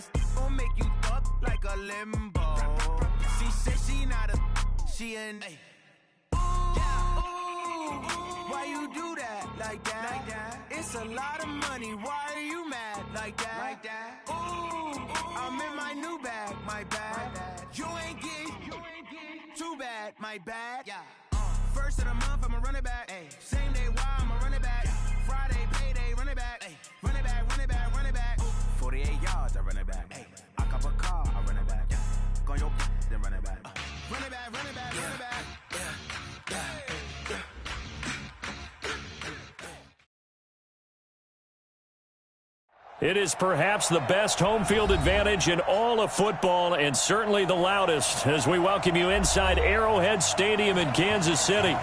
that gon' make you fuck like a limbo. She said she not a, she an. Why you do that like that? It's a lot of money. Why are you mad like that? Ooh, I'm in my new bag, my bad. You ain't getting too bad, my bad. First of the month, I'ma run it back. Same day, why I'ma run it back. Friday, payday, run it back. Run it back, run it back, run it back. 48 yards, I run it back. I cop a car, I run it back. Go your then run it back. Run it back, run it back, run it back. It is perhaps the best home field advantage in all of football, and certainly the loudest, as we welcome you inside Arrowhead Stadium in Kansas City.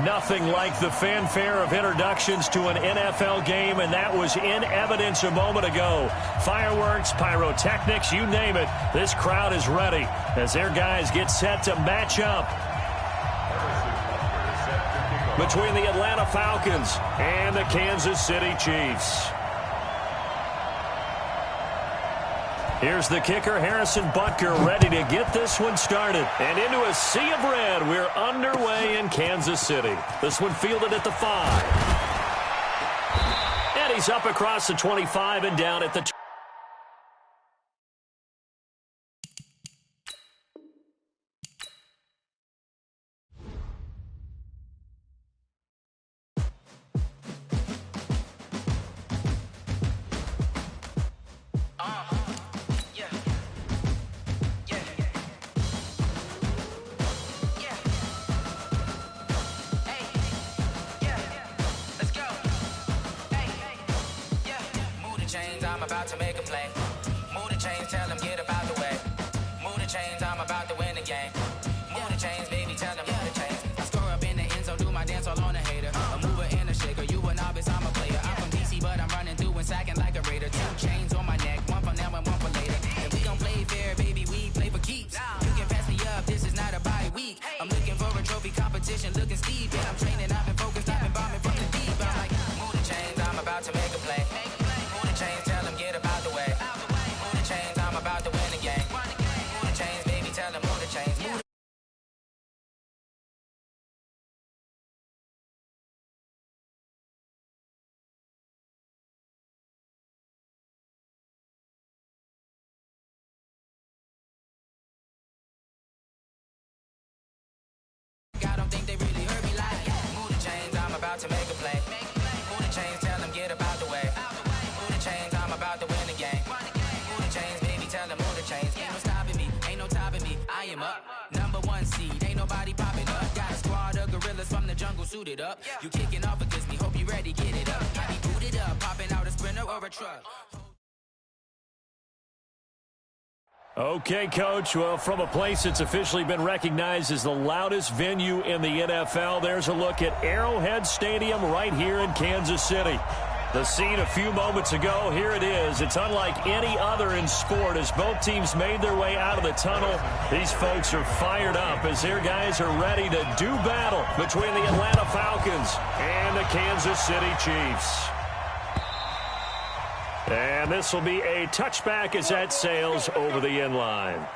Nothing like the fanfare of introductions to an NFL game, and that was in evidence a moment ago. Fireworks, pyrotechnics, you name it. This crowd is ready as their guys get set to match up between the Atlanta Falcons and the Kansas City Chiefs. Here's the kicker, Harrison Butker, ready to get this one started. And into a sea of red, we're underway in Kansas City. This one fielded at the 5. And he's up across the 25 and down at the 20. About to make a play. Move the chains, tell them get about the way. Move the chains, I'm about to win the game. Move the chains, baby, tell them move the chains. I score up in the end zone, do my dance all on a hater. A mover and a shaker, you a novice, I'm a player. I'm from DC, but I'm running through and sacking like a raider. 2 chains on my neck, one for now and one for later. If we don't play fair, baby, we play for keeps. You can pass me up, this is not a bye week. I'm looking for a trophy competition, looking steep. And I'm training, I've been focused, I've been bombing from the deep. I'm like, move the chains, I'm about to make a play. Move the chains, tell them get about the way. Move the chains, I'm about to win the game. Move the chains, baby, tell them move the chains. Move I don't think they really heard me like move the chains, I'm about to make a play. Move the chains, tell them get about the way. Move the chains, I'm about to win the game. Move the chains, baby, tell them move the chains. Ain't no stopping me, ain't no topping me. I am up, #1 seed, ain't nobody popping up. Got a squad of gorillas from the jungle suited up. You kicking off against me, hope you ready, get it up. I be booted up, popping out a Sprinter or a truck. Okay, Coach. Well, from a place that's officially been recognized as the loudest venue in the NFL, there's a look at Arrowhead Stadium right here in Kansas City. The scene a few moments ago, here it is. It's unlike any other in sport as both teams made their way out of the tunnel. These folks are fired up as their guys are ready to do battle between the Atlanta Falcons and the Kansas City Chiefs. And this will be a touchback as that sails over the end line.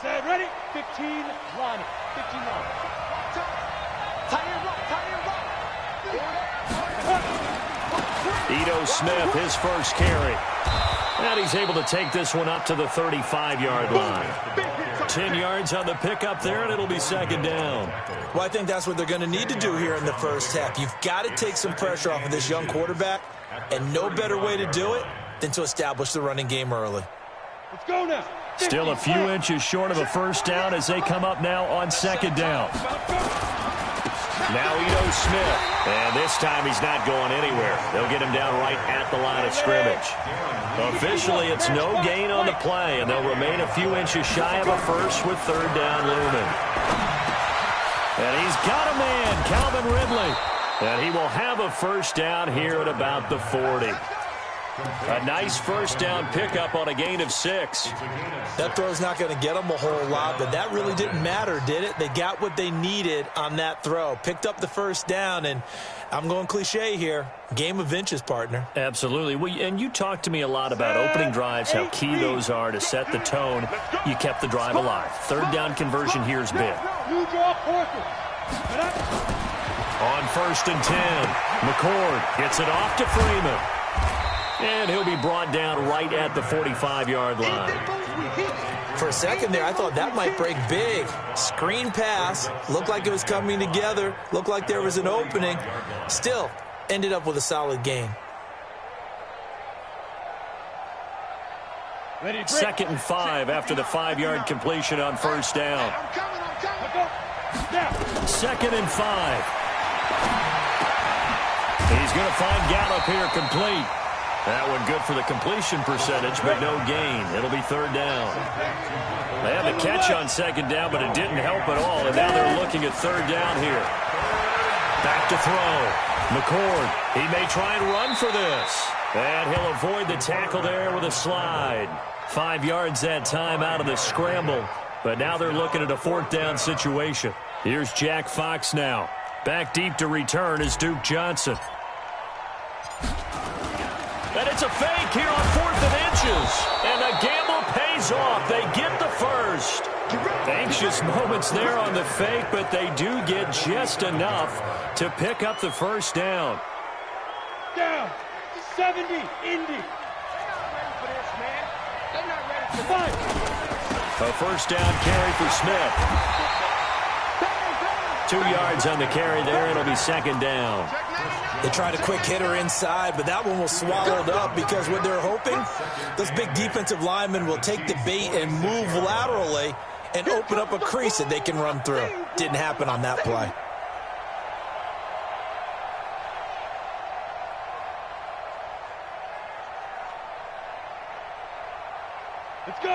Set, ready? 15, line. 15, line. Tight end rock. Ito Smith, his first carry. And he's able to take this one up to the 35-yard line. 10 yards on the pickup there, and it'll be second down. Well, I think that's what they're going to need to do here in the first half. You've got to take some pressure off of this young quarterback, and no better way to do it than to establish the running game early. Let's go now. Still a few inches short of a first down as they come up now on second down. Now Ito Smith, and this time he's not going anywhere. They'll get him down right at the line of scrimmage. Officially, it's no gain on the play, and they'll remain a few inches shy of a first with third down looming. And he's got a man, Calvin Ridley. And he will have a first down here at about the 40. A nice first down pickup on a gain of 6. That throw's not going to get them a whole lot, but that really didn't matter, did it? They got what they needed on that throw. Picked up the first down, and I'm going cliche here. Game of inches, partner. Absolutely. Well, and you talked to me a lot about opening drives, how key those are to set the tone. You kept the drive alive. Third down conversion here is big. On 1st and 10, McCord gets it off to Freeman. And he'll be brought down right at the 45-yard line. For a second there, I thought that might break big. Screen pass. Looked like it was coming together. Looked like there was an opening. Still, ended up with a solid game. 2nd and 5 after the 5-yard completion on 1st down. 2nd and 5. He's going to find Gallup here complete. That one good for the completion percentage, but no gain. It'll be 3rd down. They had the catch on 2nd down, but it didn't help at all, and now they're looking at 3rd down here. Back to throw. McCord, he may try and run for this. And he'll avoid the tackle there with a slide. 5 yards that time out of the scramble, but now they're looking at a 4th down situation. Here's Jack Fox now. Back deep to return is Duke Johnson. And it's a fake here on 4th and inches. And the gamble pays off. They get the first. Anxious moments there on the fake, but they do get just enough to pick up the first down. Down. 70, Indy. They're not ready for this, man. They're not ready for this. A first down carry for Smith. 2 yards on the carry there. It'll be 2nd down. They tried a quick hitter inside, but that one was swallowed up because what they're hoping, those big defensive linemen will take the bait and move laterally and open up a crease that they can run through. Didn't happen on that play.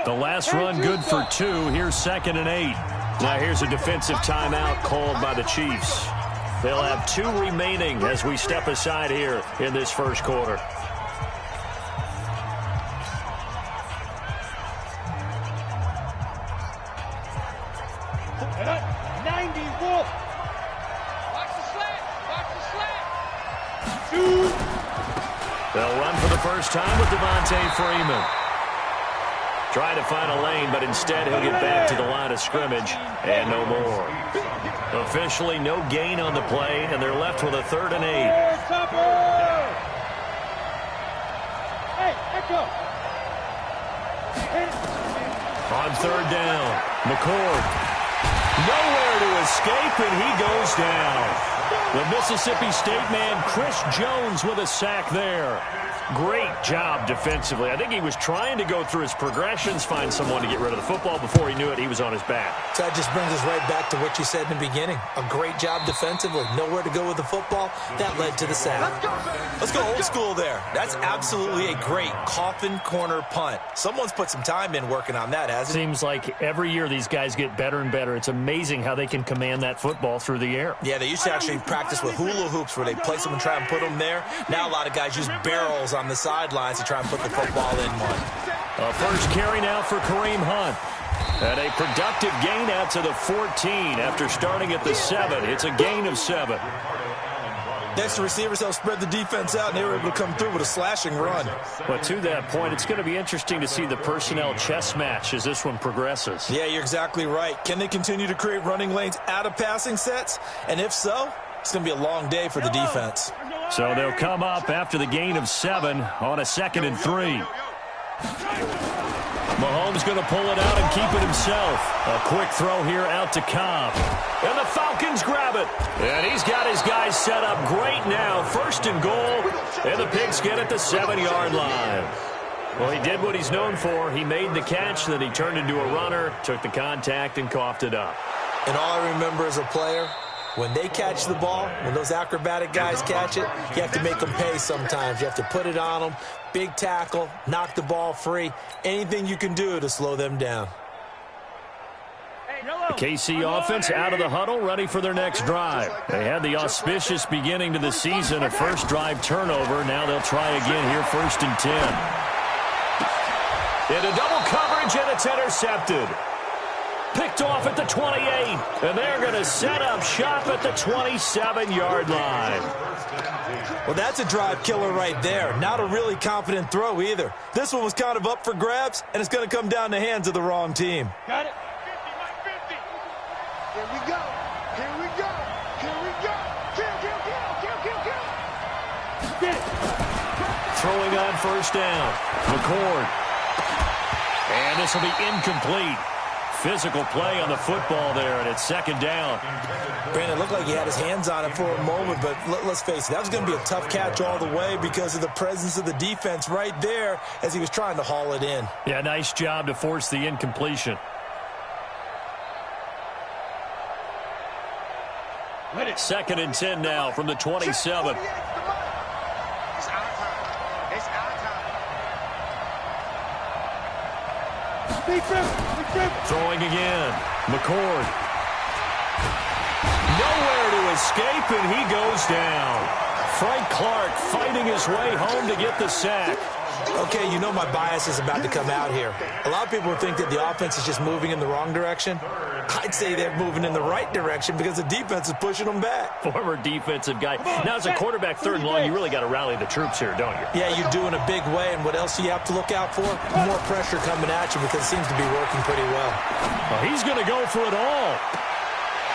The last run good for 2. Here's 2nd and 8. Now here's a defensive timeout called by the Chiefs. They'll have 2 remaining as we step aside here in this first quarter. They'll run for the first time with Devontae Freeman. Try to find a lane, but instead he'll get back to the line of scrimmage and no more. Officially no gain on the play, and they're left with a 3rd and 8. On 3rd down, McCord. Nowhere to escape, and he goes down. The Mississippi State man, Chris Jones, with a sack there. Great job defensively. I think he was trying to go through his progressions, find someone to get rid of the football. Before he knew it, he was on his back. So that just brings us right back to what you said in the beginning. A great job defensively. Nowhere to go with the football. That led to the sack. Let's go old school there. That's absolutely a great coffin corner punt. Someone's put some time in working on that, hasn't it? Seems like every year these guys get better and better. It's amazing how they can command that football through the air. Yeah, they used to actually practice with hula hoops where they place them and try and put them there. Now a lot of guys use barrels on the sidelines to try and put the football in one. A first carry now for Kareem Hunt. And a productive gain out to the 14 after starting at the 7. It's a gain of 7. Next, the receivers helped spread the defense out, and they were able to come through with a slashing run. But to that point, it's going to be interesting to see the personnel chess match as this one progresses. Yeah, you're exactly right. Can they continue to create running lanes out of passing sets? And if so, it's going to be a long day for the defense. So they'll come up after the gain of 7 on a 2nd and 3. Mahomes going to pull it out and keep it himself. A quick throw here out to Cobb. And the Falcons grab it. And he's got his guys set up great now. 1st and goal. And the Pigs get at the 7-yard line. Well, he did what he's known for. He made the catch, then he turned into a runner, took the contact, and coughed it up. And all I remember as a player, when they catch the ball, when those acrobatic guys catch it, you have to make them pay sometimes. You have to put it on them, big tackle, knock the ball free, anything you can do to slow them down. KC offense out of the huddle, ready for their next drive. They had the auspicious beginning to the season, a first drive turnover. Now they'll try again here, 1st and 10. Into double coverage, and it's intercepted. Picked off at the 28, and they're going to set up shop at the 27-yard line. Well, that's a drive killer right there. Not a really confident throw either. This one was kind of up for grabs, and it's going to come down the hands of the wrong team. Got it. 50. Here we go. Here we go. Here we go. Kill. Get it. Throwing on 1st down. McCord. And this will be incomplete. Physical play on the football there, and it's 2nd down. Brandon, it looked like he had his hands on it for a moment, but let's face it, that was going to be a tough catch all the way because of the presence of the defense right there as he was trying to haul it in. Yeah, nice job to force the incompletion. 2nd and 10 now from the 27. Throwing again. McCord. Nowhere to escape, and he goes down. Frank Clark fighting his way home to get the sack. Okay, you know my bias is about to come out here. A lot of people think that the offense is just moving in the wrong direction. I'd say they're moving in the right direction because the defense is pushing them back. Former defensive guy. Now, as a quarterback, 3rd and long, you really got to rally the troops here, don't you? Yeah, you do in a big way, and what else do you have to look out for? More pressure coming at you because it seems to be working pretty well. Well, he's going to go for it all.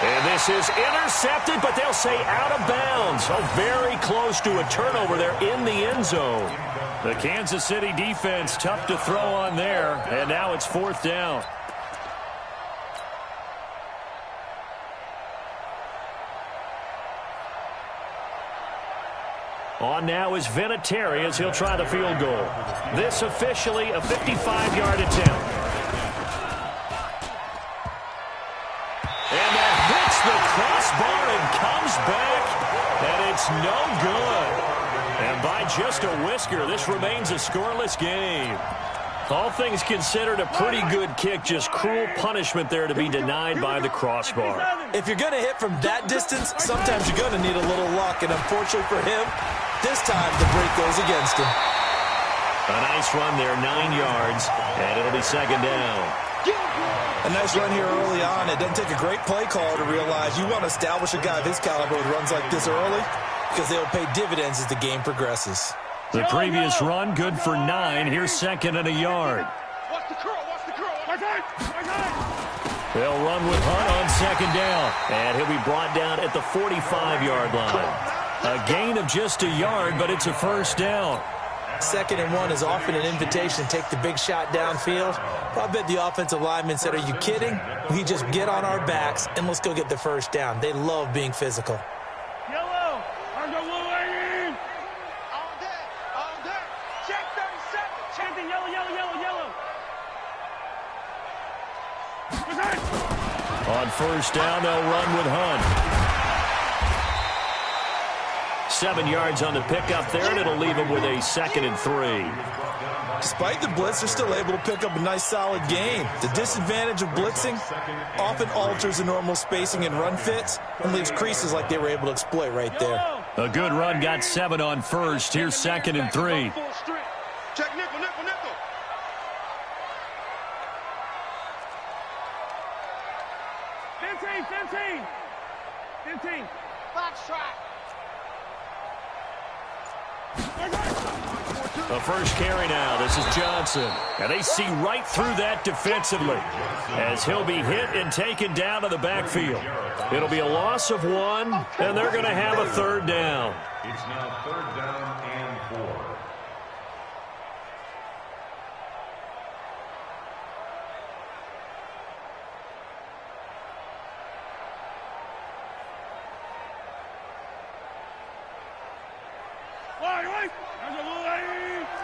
And this is intercepted, but they'll say out of bounds. Oh, very close to a turnover there in the end zone. The Kansas City defense tough to throw on there, and now it's 4th down. On now is Vinatieri as he'll try the field goal. This officially a 55-yard attempt. And that hits the crossbar and comes back, and it's no good. And by just a whisker, this remains a scoreless game. All things considered, a pretty good kick, just cruel punishment there to be denied by the crossbar. If you're going to hit from that distance, sometimes you're going to need a little luck, and unfortunately for him, this time the break goes against him. A nice run there, 9 yards, and it'll be 2nd down. A nice run here early on. It doesn't take a great play caller to realize you want to establish a guy of his caliber with runs like this early because they'll pay dividends as the game progresses. The previous run, good for 9. Here's 2nd and a yard. Watch the curl. They'll run with Hunt on 2nd down, and he'll be brought down at the 45-yard line. A gain of just a yard, but it's a 1st down. 2nd and 1 is often an invitation to take the big shot downfield. I bet the offensive lineman said, are you kidding? We just get on our backs and let's go get the 1st down. They love being physical. Yellow. On the blue lane. All day. Check 37. Check the yellow. On 1st down, they'll run with Hunt. 7 yards on the pickup there, and it'll leave him with a 2nd and 3. Despite the blitz, they're still able to pick up a nice solid gain. The disadvantage of blitzing often alters the normal spacing and run fits and leaves creases like they were able to exploit right there. A good run, got 7 on 1st. Here's 2nd and 3. Check nickel. 15. Box track. The first carry now. This is Johnson. And they see right through that defensively as he'll be hit and taken down to the backfield. It'll be a loss of 1, and they're going to have a 3rd down. It's now 3rd down and 4.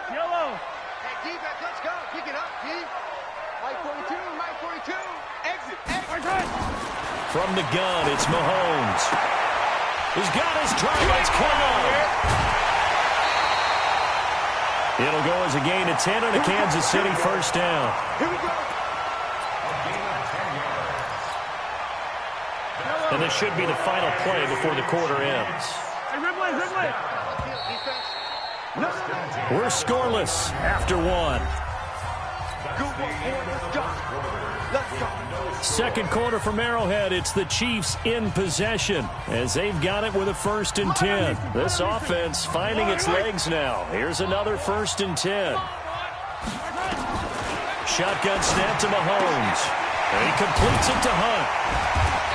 Yellow. Hey, defense, let's go. Pick it up, D. Mike 42. Exit. From the gun, it's Mahomes. He's got his targets covered. It'll go as a gain of 10 on a Kansas City 1st down. Here we go. And this should be the final play before the quarter ends. We're scoreless after one. Second quarter from Arrowhead. It's the Chiefs in possession as they've got it with a 1st and 10. This offense finding its legs now. Here's another 1st and 10. Shotgun snap to Mahomes. And he completes it to Hunt.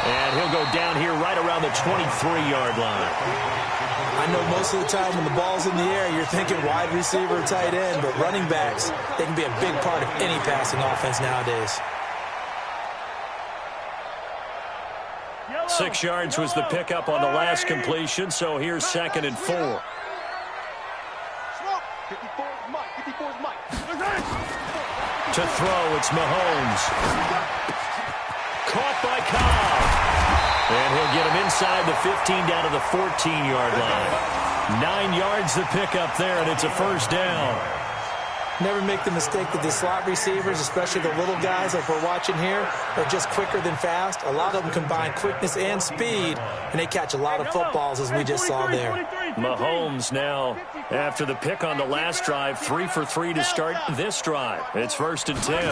And he'll go down here right around the 23-yard line. I know most of the time when the ball's in the air, you're thinking wide receiver or tight end, but running backs, they can be a big part of any passing offense nowadays. 6 yards was the pickup on the last completion, so here's 2nd and 4. To throw, it's Mahomes. Caught by Cobb. And he'll get him inside the 15 down to the 14-yard line. 9 yards the pickup there, and it's a 1st down. Never make the mistake that the slot receivers, especially the little guys like we're watching here, are just quicker than fast. A lot of them combine quickness and speed, and they catch a lot of footballs, as we just saw there. Mahomes now, after the pick on the last drive, 3 for 3 to start this drive. It's 1st and 10.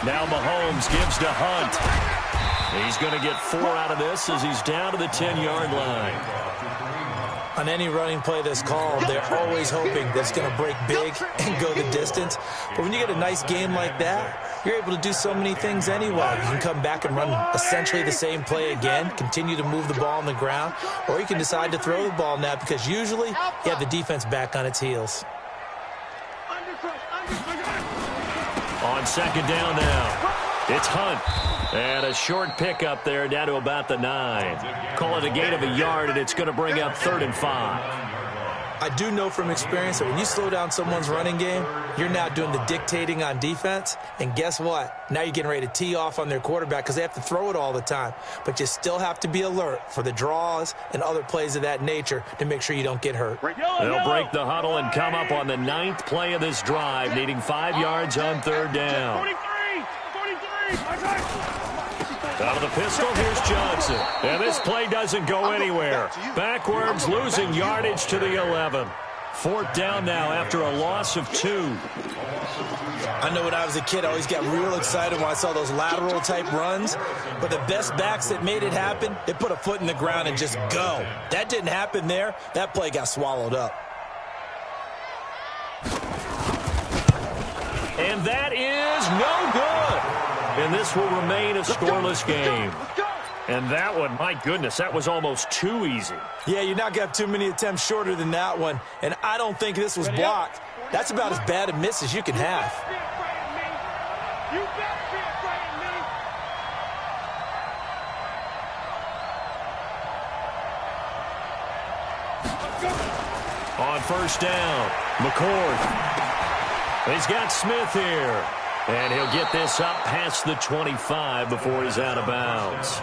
Now Mahomes gives to Hunt. He's going to get 4 out of this as he's down to the 10-yard line. On any running play that's called, they're always hoping that it's going to break big and go the distance. But when you get a nice game like that, you're able to do so many things anyway. You can come back and run essentially the same play again, continue to move the ball on the ground, or you can decide to throw the ball now because usually you have the defense back on its heels. On 2nd down now, it's Hunt. And a short pickup there down to about the 9. Call it a gain of a yard, and it's going to bring up 3rd and 5. I do know from experience that when you slow down someone's running game, you're now doing the dictating on defense. And guess what? Now you're getting ready to tee off on their quarterback because they have to throw it all the time. But you still have to be alert for the draws and other plays of that nature to make sure you don't get hurt. They'll break the huddle and come up on the 9th play of this drive, needing 5 yards on 3rd down. Out of the pistol, here's Johnson. And this play doesn't go anywhere. Backwards, losing yardage to the 11. 4th down now after a loss of 2. I know when I was a kid, I always got real excited when I saw those lateral-type runs. But the best backs that made it happen, they put a foot in the ground and just go. That didn't happen there. That play got swallowed up. And that is no good. And this will remain a scoreless game. And that one, my goodness, that was almost too easy. Yeah, you're not going to have too many attempts shorter than that one. And I don't think this was blocked. That's about as bad a miss as you can have. On 1st down, McCord. He's got Smith here. And he'll get this up past the 25 before he's out of bounds.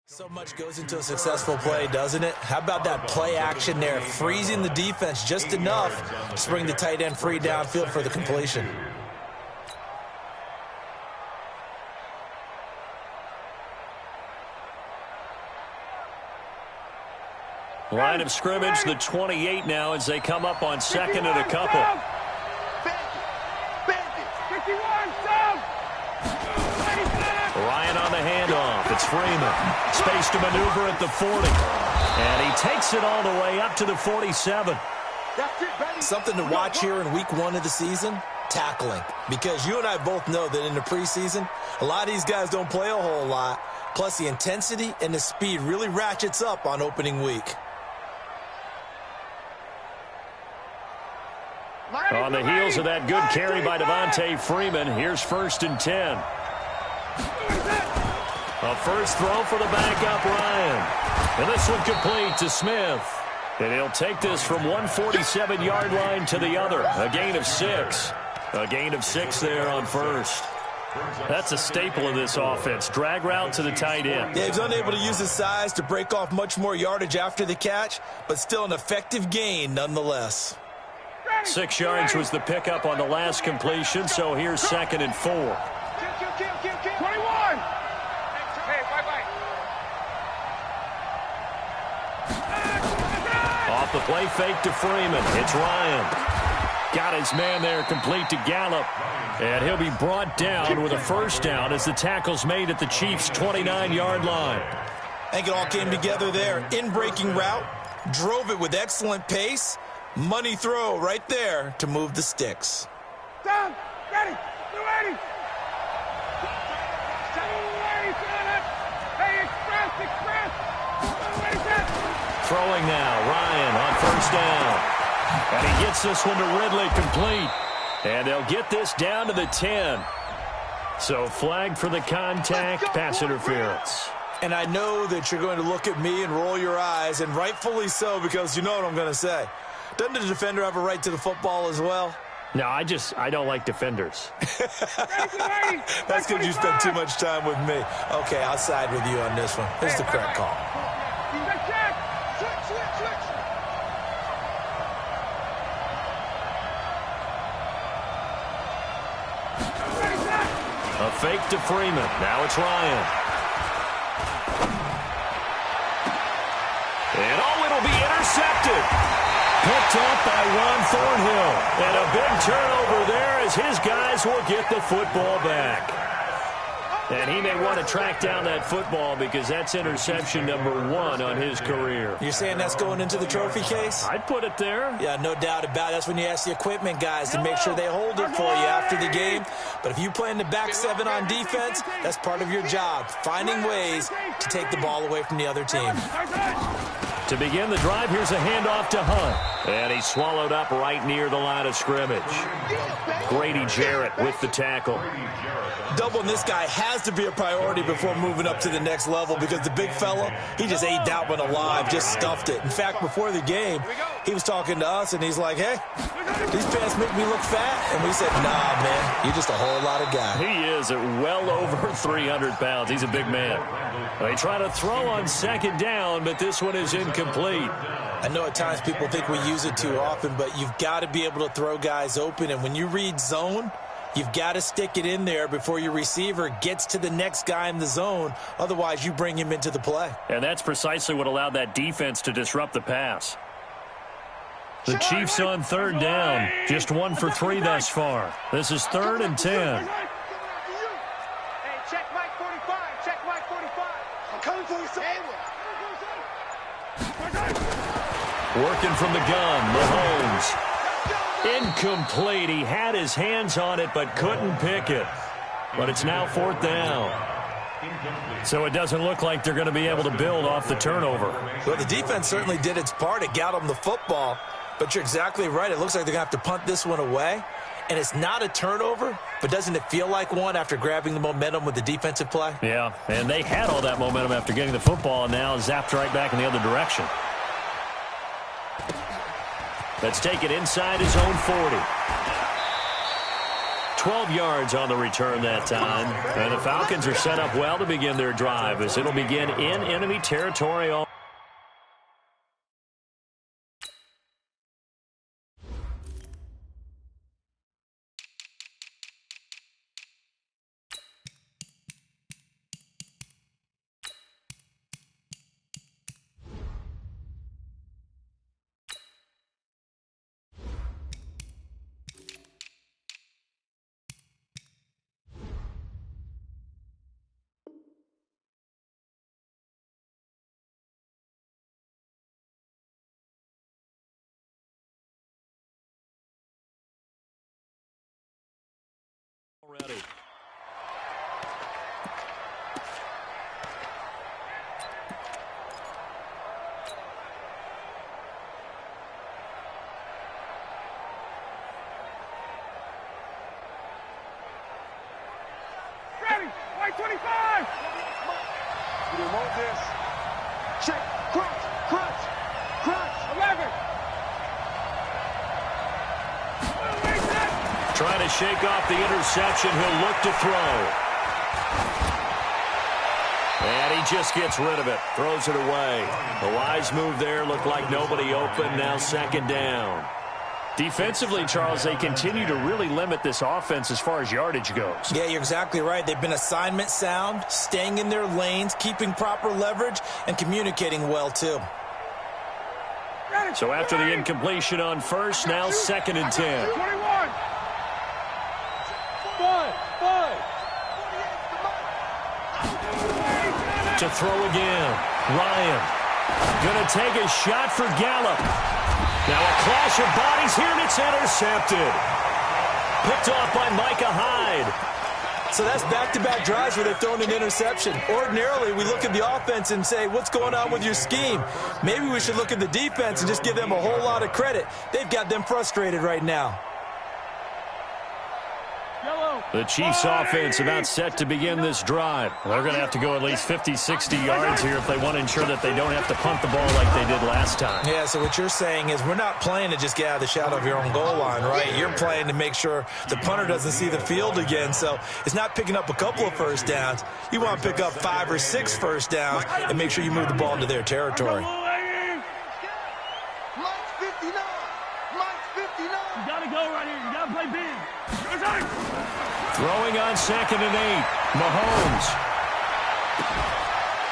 So much goes into a successful play, doesn't it? How about that play action there, freezing the defense just enough to bring the tight end free downfield for the completion. Line of scrimmage, the 28 now as they come up on 2nd and a couple. Ryan on the handoff. It's Freeman. Space to maneuver at the 40. And he takes it all the way up to the 47. Something to watch here in week 1 of the season, tackling. Because you and I both know that in the preseason, a lot of these guys don't play a whole lot. Plus the intensity and the speed really ratchets up on opening week. On the heels of that good carry by Devontae Freeman, here's 1st and 10. A first throw for the backup, Ryan. And this one complete to Smith. And he'll take this from 147-yard line to the other. A gain of 6. A gain of 6 there on first. That's a staple of this offense. Drag route to the tight end. Yeah, he's unable to use his size to break off much more yardage after the catch, but still an effective gain nonetheless. 6 yards was the pickup on the last completion, so here's 2nd and 4. 21! Hey, bye-bye. Off the play fake to Freeman. It's Ryan. Got his man there, complete to Gallup. And he'll be brought down with a first down as the tackle's made at the Chiefs' 29-yard line. I think it all came together there. In-breaking route, drove it with excellent pace. Money throw right there to move the sticks. Down, ready, ready. Hey, express. Throwing now, Ryan on first down. And he gets this one to Ridley, complete. And they'll get this down to the 10. So flag for the contact, pass interference. And I know that you're going to look at me and roll your eyes, and rightfully so, because you know what I'm going to say. Doesn't the defender have a right to the football as well? No, I don't like defenders. That's because you spend too much time with me. Okay, I'll side with you on this one. Here's the correct call. A fake to Freeman. Now it's Ryan. And it'll be intercepted. Picked up by Ron Thornhill. And a big turnover there as his guys will get the football back. And he may want to track down that football because that's interception number 1 on his career. You're saying that's going into the trophy case? I'd put it there. Yeah, no doubt about it. That's when you ask the equipment guys to make sure they hold it for you after the game. But if you play in the back 7 on defense, that's part of your job, finding ways to take the ball away from the other team. To begin the drive, here's a handoff to Hunt. And he's swallowed up right near the line of scrimmage. Grady Jarrett with the tackle. Doubling this guy has to be a priority before moving up to the next level because the big fella, he just ate that one alive, just stuffed it. In fact, before the game, he was talking to us, and he's like, hey, these pants make me look fat. And we said, nah, man, you're just a whole lot of guy. He is at well over 300 pounds. He's a big man. They try to throw on 2nd down, but this one is incomplete. I know at times people think we use it too often, but you've got to be able to throw guys open. And when you read zone, you've got to stick it in there before your receiver gets to the next guy in the zone. Otherwise, you bring him into the play. And that's precisely what allowed that defense to disrupt the pass. The Chiefs on 3rd down. Just 1 for 3 thus far. This is 3rd and 10. Hey, check Mike 45. Check Mike 45. I'm coming for you, sir. Working from the gun, Mahomes. Incomplete. He had his hands on it but couldn't pick it. But it's now 4th down. So it doesn't look like they're going to be able to build off the turnover. Well, the defense certainly did its part. It got them the football. But you're exactly right. It looks like they're going to have to punt this one away. And it's not a turnover, but doesn't it feel like one after grabbing the momentum with the defensive play? Yeah, and they had all that momentum after getting the football and now zapped right back in the other direction. Let's take it inside his own 40. 12 yards on the return that time. And the Falcons are set up well to begin their drive as it'll begin in enemy territory. Already. Ready, Mike 25. hold this. Check, crunch. 11. Trying to shake off the interception. He'll look to throw. And he just gets rid of it. Throws it away. The wise move there. Looked like nobody open. Now second down. Defensively, Charles, they continue to really limit this offense as far as yardage goes. Yeah, you're exactly right. They've been assignment sound, staying in their lanes, keeping proper leverage, and communicating well, too. So after the incompletion on first, now second and 10. 21. 5. To throw again. Ryan going to take a shot for Gallup. Now a clash of bodies here, and it's intercepted. Picked off by Micah Hyde. So that's back-to-back drives where they've thrown an interception. Ordinarily, we look at the offense and say, what's going on with your scheme? Maybe we should look at the defense and just give them a whole lot of credit. They've got them frustrated right now. The Chiefs offense about set to begin this drive. They're going to have to go at least 50, 60 yards here if they want to ensure that they don't have to punt the ball like they did last time. Yeah, so what you're saying is we're not playing to just get out of the shadow of your own goal line, right? You're playing to make sure the punter doesn't see the field again. So it's not picking up a couple of first downs. You want to pick up 5 or 6 first downs and make sure you move the ball into their territory. Mine's 59. You got to go right here. You got to play big. Throwing on second and 8. Mahomes.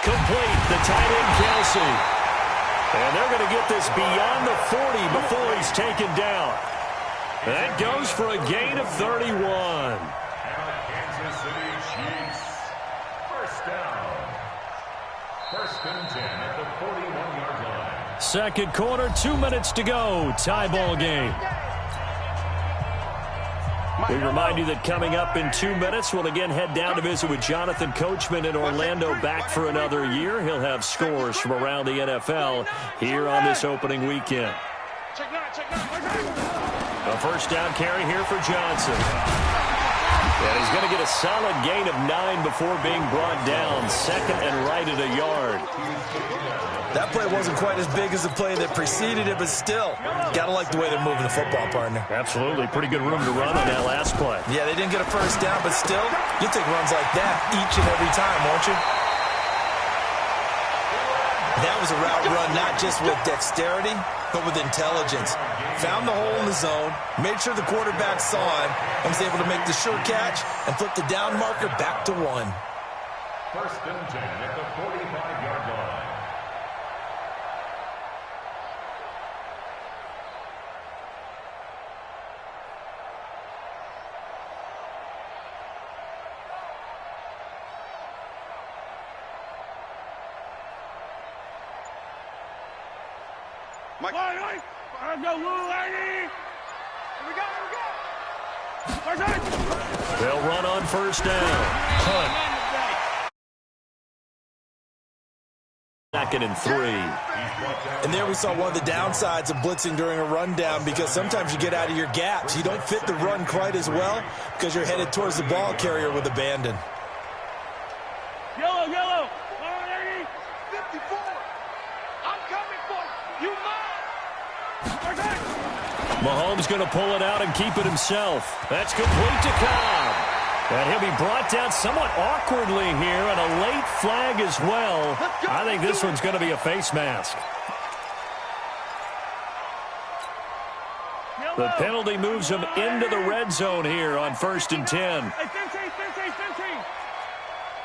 Complete. The tight end, Kelsey. And they're going to get this beyond the 40 before he's taken down. That goes for a gain of 31. Kansas City Chiefs. First down. First and 10 at the 41-yard line. Second quarter, 2 minutes to go. Tie ball game. We remind you that coming up in 2 minutes, we'll again head down to visit with Jonathan Coachman in Orlando, back for another year. He'll have scores from around the NFL here on this opening weekend. A first down carry here for Johnson. And he's going to get a solid gain of 9 before being brought down. Second and right at a yard. That play wasn't quite as big as the play that preceded it, but still, got to like the way they're moving the football, partner. Absolutely. Pretty good room to run on that last play. Yeah, they didn't get a first down, but still, you'll take runs like that each and every time, won't you? That was a route run not just with dexterity, but with intelligence. Found the hole in the zone, made sure the quarterback saw him, and was able to make the sure catch and flip the down marker back to 1. First and 10 at the 45-yard line. Mike. Let's go, Lou, lady. Here we go. They'll run on first down. Hunt. Second and 3. And there we saw one of the downsides of blitzing during a rundown, because sometimes you get out of your gaps. You don't fit the run quite as well because you're headed towards the ball carrier with abandon. Yellow. 54. I'm coming for you. Mahomes going to pull it out and keep it himself. That's complete to Cobb. And he'll be brought down somewhat awkwardly here, and a late flag as well. I think this one's going to be a face mask. The penalty moves him into the red zone here on first and 10. Hey, 15.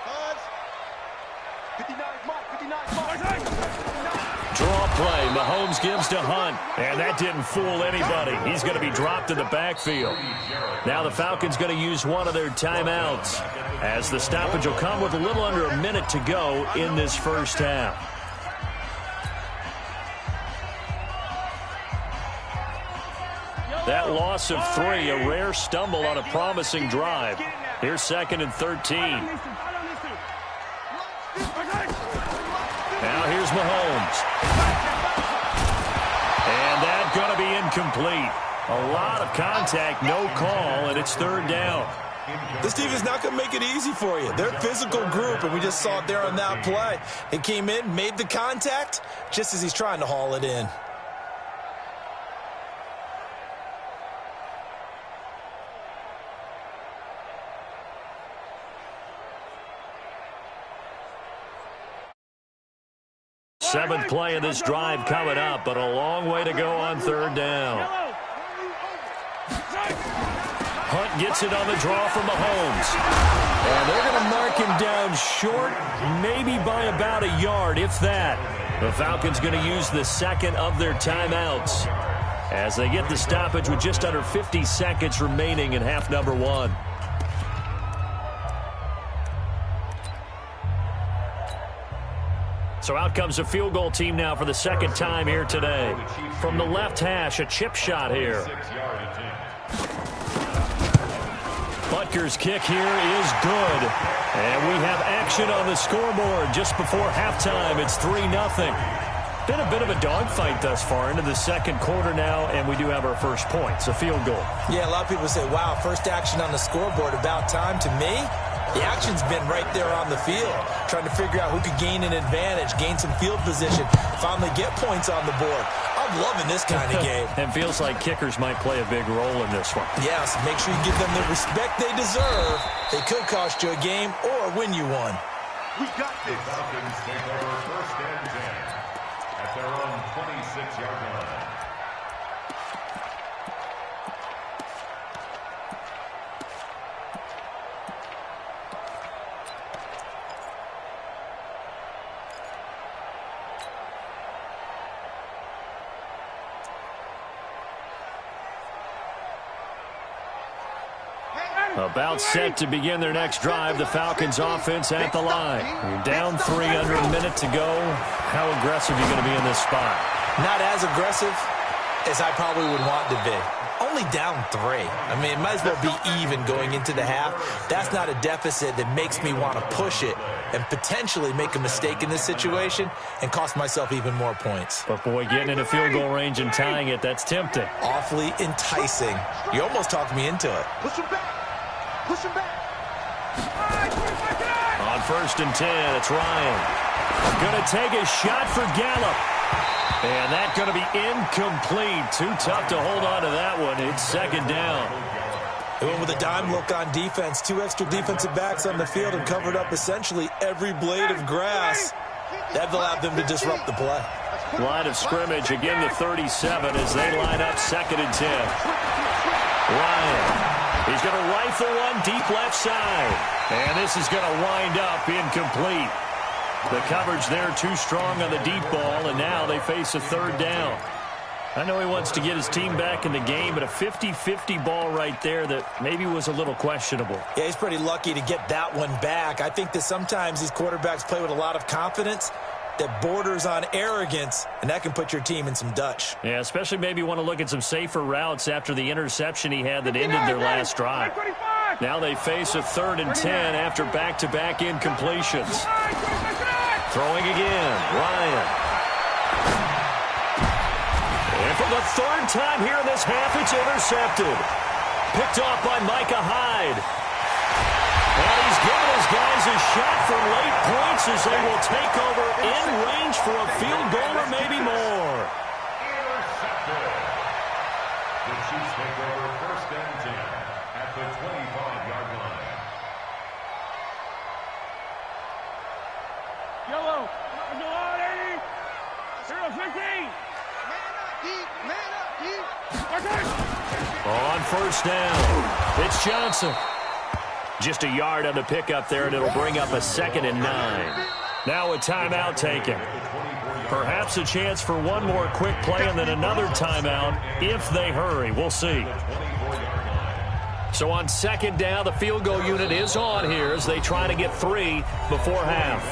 Buzz. 59 mark. Draw play. Mahomes gives to Hunt. And that didn't fool anybody. He's going to be dropped in the backfield. Now the Falcons going to use one of their timeouts, as the stoppage will come with a little under a minute to go in this first half. That loss of 3, a rare stumble on a promising drive. Here's second and 13. Now here's Mahomes. And that's going to be incomplete. A lot of contact, no call, and it's third down. This team is not going to make it easy for you. They're a physical group, and we just saw it there on that play. He came in, made the contact, just as he's trying to haul it in. Seventh play of this drive coming up, but a long way to go on third down. Hunt gets it on the draw from Mahomes. And they're going to mark him down short, maybe by about a yard, if that. The Falcons going to use the second of their timeouts as they get the stoppage with just under 50 seconds remaining in half number one. So out comes a field goal team now for the second time here today. From the left hash, a chip shot here. Butker's kick here is good. And we have action on the scoreboard just before halftime. It's 3-0. Been a bit of a dogfight thus far into the second quarter now, and we do have our first points, a field goal. Yeah, a lot of people say, wow, first action on the scoreboard, about time. To me, the action's been right there on the field, trying to figure out who could gain an advantage, gain some field position, finally get points on the board. I'm loving this kind of game. And feels like kickers might play a big role in this one. Yes, make sure you give them the respect they deserve. They could cost you a game or win you one. We got this. The Falcons take over first and 10 at their own 26-yard line. About set to begin their next drive, the Falcons offense at the line. You're down 3 under a minute to go. How aggressive are you going to be in this spot? Not as aggressive as I probably would want to be. Only down 3. I mean, it might as well be even going into the half. That's not a deficit that makes me want to push it and potentially make a mistake in this situation and cost myself even more points. But, boy, getting into field goal range and tying it, that's tempting. Awfully enticing. You almost talked me into it. Push him back. Push him back. On first and 10, it's Ryan. Going to take a shot for Gallup. And that's going to be incomplete. Too tough to hold on to that one. It's second down. They went with a dime look on defense. 2 extra defensive backs on the field and covered up essentially every blade of grass. That allowed them to disrupt the play. Line of scrimmage, again the 37 as they line up second and 10. Ryan. He's going to rifle one deep left side. And this is going to wind up incomplete. The coverage there too strong on the deep ball, and now they face a third down. I know he wants to get his team back in the game, but a 50-50 ball right there that maybe was a little questionable. Yeah, he's pretty lucky to get that one back. I think that sometimes these quarterbacks play with a lot of confidence that borders on arrogance, and that can put your team in some Dutch. Yeah, especially maybe want to look at some safer routes after the interception he had that ended their last drive. Now they face a third and 10 after back-to-back incompletions. Throwing again, Ryan. And for the third time here in this half, it's intercepted. Picked off by Micah Hyde. And he's given his guys a shot for late points as they will take over in range for a field goal or maybe more. Intercepted. The Chiefs take over first and 10 at the 25-yard line. Yellow. Go on, 80. 0-15. Man up, deep. On first down, it's Johnson. Just a yard on the pickup there, and it'll bring up a 2nd and 9. Now a timeout taken. Perhaps a chance for one more quick play and then another timeout if they hurry. We'll see. So on second down, the field goal unit is on here as they try to get 3 before half.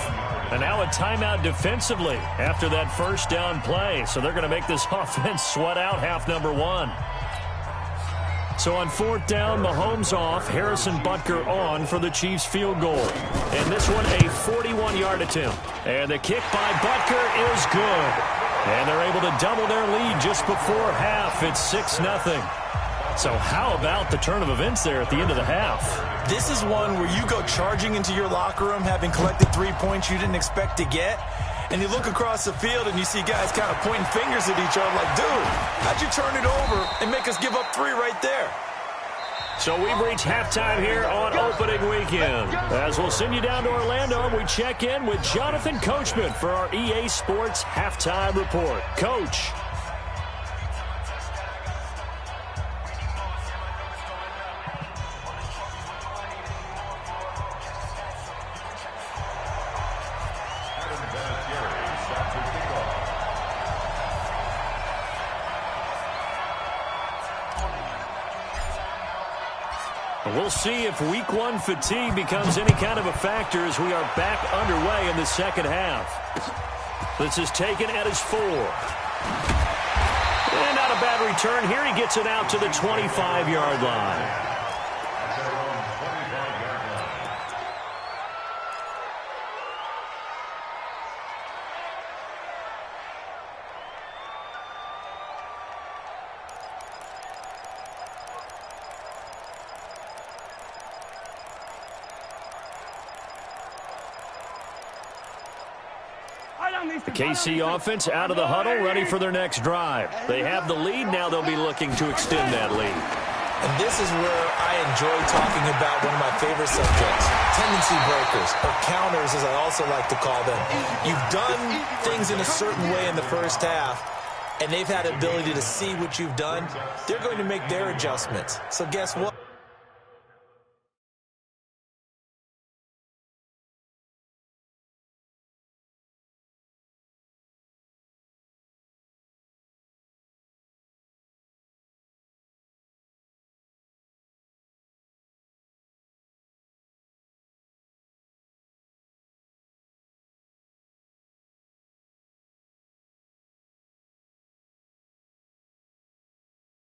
And now a timeout defensively after that first down play. So they're going to make this offense sweat out half number 1. So on fourth down, Mahomes off, Harrison Butker on for the Chiefs field goal. And this one a 41-yard attempt. And the kick by Butker is good. And they're able to double their lead just before half. It's 6-0. So how about the turn of events there at the end of the half? This is one where you go charging into your locker room having collected 3 points you didn't expect to get, and you look across the field and you see guys kind of pointing fingers at each other like, dude, how'd you turn it over and make us give up 3 right there? So we've reached halftime here on opening weekend. As we'll send you down to Orlando, we check in with Jonathan Coachman for our EA Sports Halftime Report. Coach. We'll see if week 1 fatigue becomes any kind of a factor as we are back underway in the second half. This is taken at his 4. And not a bad return here. He gets it out to the 25-yard line. The KC offense out of the huddle, ready for their next drive. They have the lead. Now they'll be looking to extend that lead. And this is where I enjoy talking about one of my favorite subjects, tendency breakers, or counters as I also like to call them. You've done things in a certain way in the first half, and they've had the ability to see what you've done. They're going to make their adjustments. So guess what?